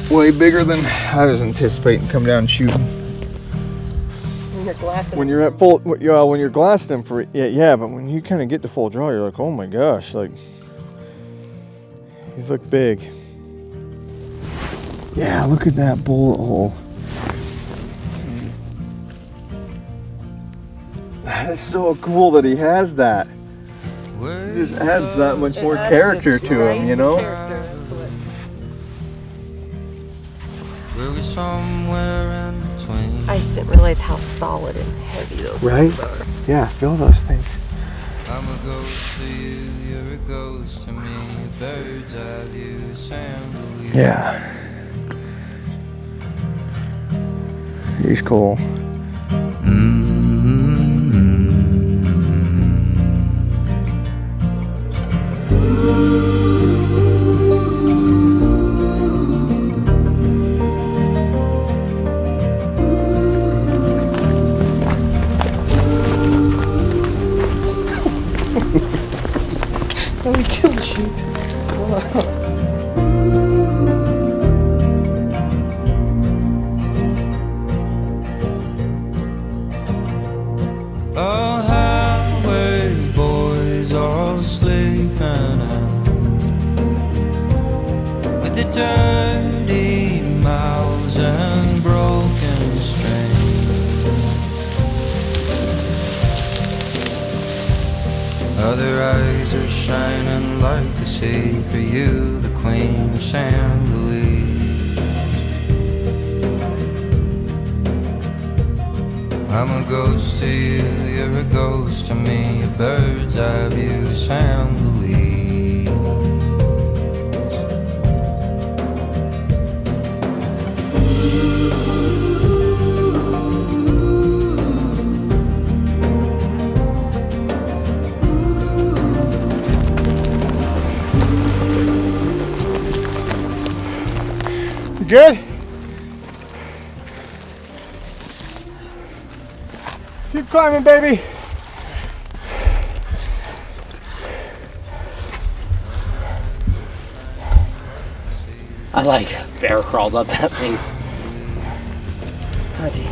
Way bigger than I was anticipating come down shooting. When you're at full, when you're glassing them for yeah, but when you kind of get to full draw, you're like, oh my gosh, like these look big. Yeah, look at that bullet hole. That is so cool that he has that. It just adds that much more character to him, you know? I just didn't realize how solid and heavy those things are. Yeah, feel those things. I'm a ghost to you, you're a ghost to me. Bird's eye view, sandal. Yeah. He's cool. Oh, we killed the sheep. Oh, highway boys all sleeping out with the dirty mouths and broken strings. Other eyes are shining like the sea for you, the queen of chandeliers. I'm a ghost to you, you're a ghost to me, a bird's eye view, San Luis. You good? Keep climbing, baby. I like bear crawled up that thing. Haji.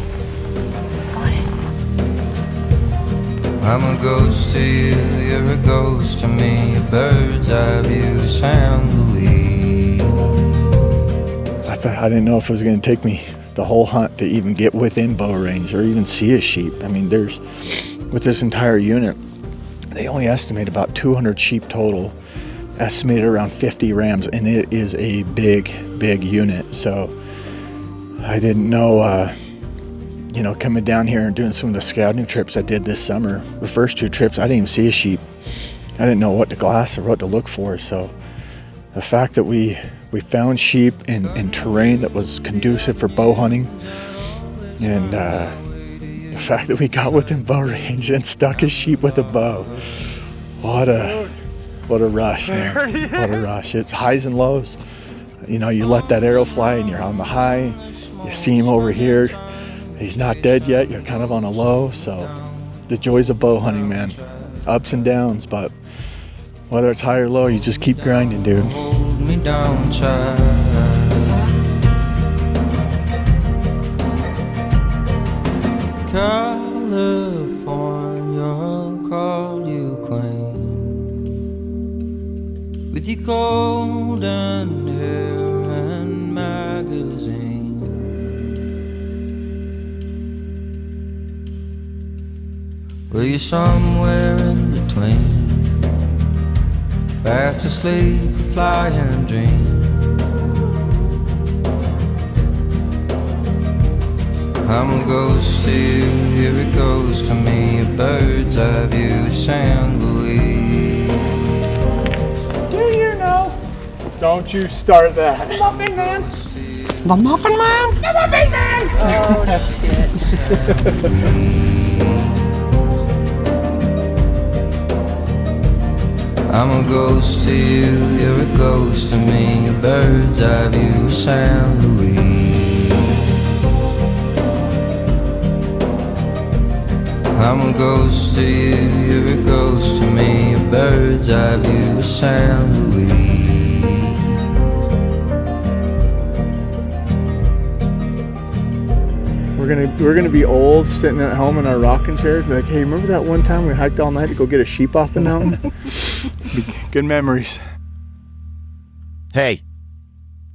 I'm a ghost to you, you're a ghost to me, a bird's eye view, San Luis. I didn't know if it was going to take me the whole hunt to even get within bow range or even see a sheep. I mean, with this entire unit, they only estimate about 200 sheep total, estimated around 50 rams, and it is a big unit. So I didn't know, coming down here and doing some of the scouting trips I did this summer, the first 2 trips, I didn't even see a sheep. I didn't know what to glass or what to look for. So the fact that we found sheep in terrain that was conducive for bow hunting, and the fact that we got within bow range and stuck a sheep with a bow, what a What a rush, man. Yeah. What a rush. It's highs and lows. You know, you let that arrow fly and you're on the high. You see him over here. He's not dead yet. You're kind of on a low. So the joys of bow hunting, man. Ups and downs, but whether it's high or low, you just keep grinding, dude. Hold me down, child. California called you queen, with your golden hair and magazine. Well, you're somewhere in between, fast asleep, flying dream. I'm a ghost to you, here it goes to me, a bird's eye view, San Luis. Do you know? Don't you start that. Muffin Man. The Muffin Man? The Muffin Man. Oh shit. I'm a ghost to you, you're a ghost to me, a bird's eye view, San Luis. I'm a ghost to you, you're a ghost to me, a bird's eye view, San Luis. We're gonna be old, sitting at home in our rocking chairs, be like, hey, remember that one time we hiked all night to go get a sheep off the mountain? Good memories. Hey,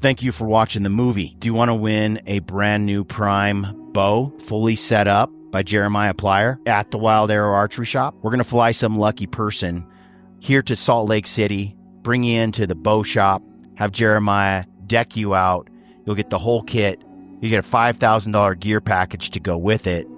thank you for watching the movie. Do you want to win a brand new Prime bow, fully set up by Jeremiah Plyer at the Wild Arrow Archery Shop? We're going to fly some lucky person here to Salt Lake City, bring you into the bow shop, have Jeremiah deck you out. You'll get the whole kit. You get a $5,000 gear package to go with it.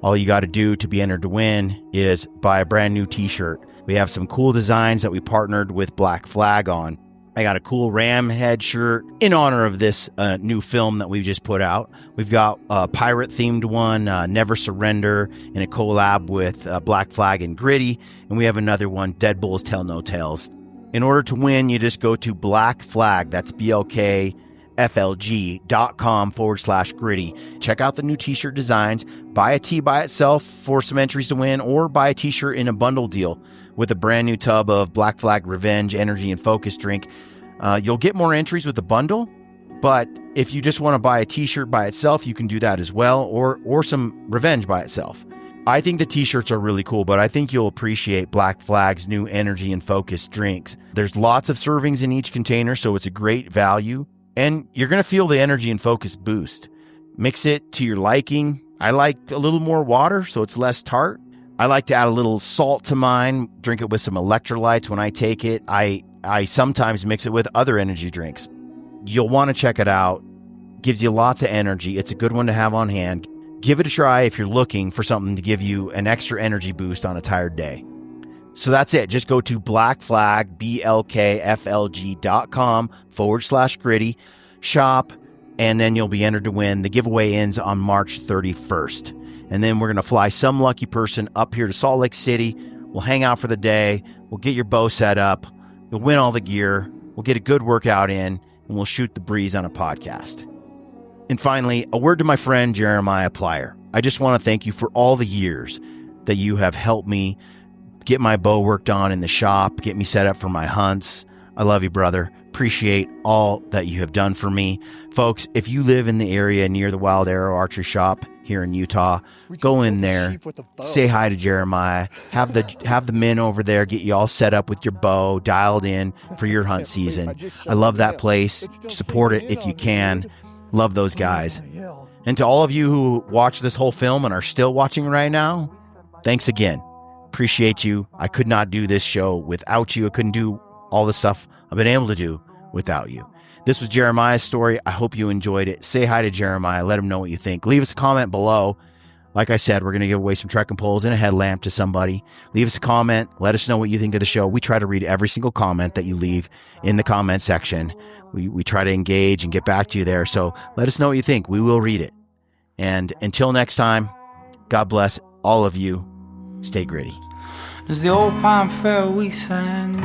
All you got to do to be entered to win is buy a brand new t-shirt. We have some cool designs that we partnered with Black Flag on. I got a cool ram head shirt in honor of this new film that we just put out. We've got a pirate-themed one, Never Surrender, in a collab with Black Flag and Gritty. And we have another one, Dead Bulls Tell No Tales. In order to win, you just go to Black Flag, that's BLKFLG.com/gritty. Check out the new t-shirt designs. Buy a tee by itself for some entries to win, or buy a t-shirt in a bundle deal with a brand new tub of Black Flag Revenge Energy and Focus drink. You'll get more entries with the bundle, but if you just want to buy a t-shirt by itself, you can do that as well, or some Revenge by itself. I think the t-shirts are really cool, but I think you'll appreciate Black Flag's new Energy and Focus drinks. There's lots of servings in each container, so it's a great value, and you're going to feel the Energy and Focus boost. Mix it to your liking. I like a little more water, so it's less tart. I like to add a little salt to mine, drink it with some electrolytes when I take it. I sometimes mix it with other energy drinks. You'll want to check it out. Gives you lots of energy. It's a good one to have on hand. Give it a try if you're looking for something to give you an extra energy boost on a tired day. So that's it. Just go to Black Flag, BLKFLG.com/gritty, shop, and then you'll be entered to win. The giveaway ends on March 31st. And then we're going to fly some lucky person up here to Salt Lake City. We'll hang out for the day. We'll get your bow set up. You'll win all the gear. We'll get a good workout in, and we'll shoot the breeze on a podcast. And finally, a word to my friend Jeremiah Plyer. I just want to thank you for all the years that you have helped me get my bow worked on in the shop, get me set up for my hunts. I love you, brother. Appreciate all that you have done for me. Folks, if you live in the area near the Wild Arrow Archery Shop here in Utah, go in there, say hi to Jeremiah, have the men over there get you all set up with your bow, dialed in for your hunt season. I love that place. Support it if you can. Love those guys. And to all of you who watched this whole film and are still watching right now, thanks again. Appreciate you. I could not do this show without you. I couldn't do all the stuff I've been able to do without you. This was Jeremiah's story. I hope you enjoyed it. Say hi to Jeremiah. Let him know what you think. Leave us a comment below. Like I said, we're going to give away some trekking poles and a headlamp to somebody. Leave us a comment. Let us know what you think of the show. We try to read every single comment that you leave in the comment section. We try to engage and get back to you there. So let us know what you think. We will read it. And until next time, God bless all of you. Stay gritty. Does the old pine fair we sang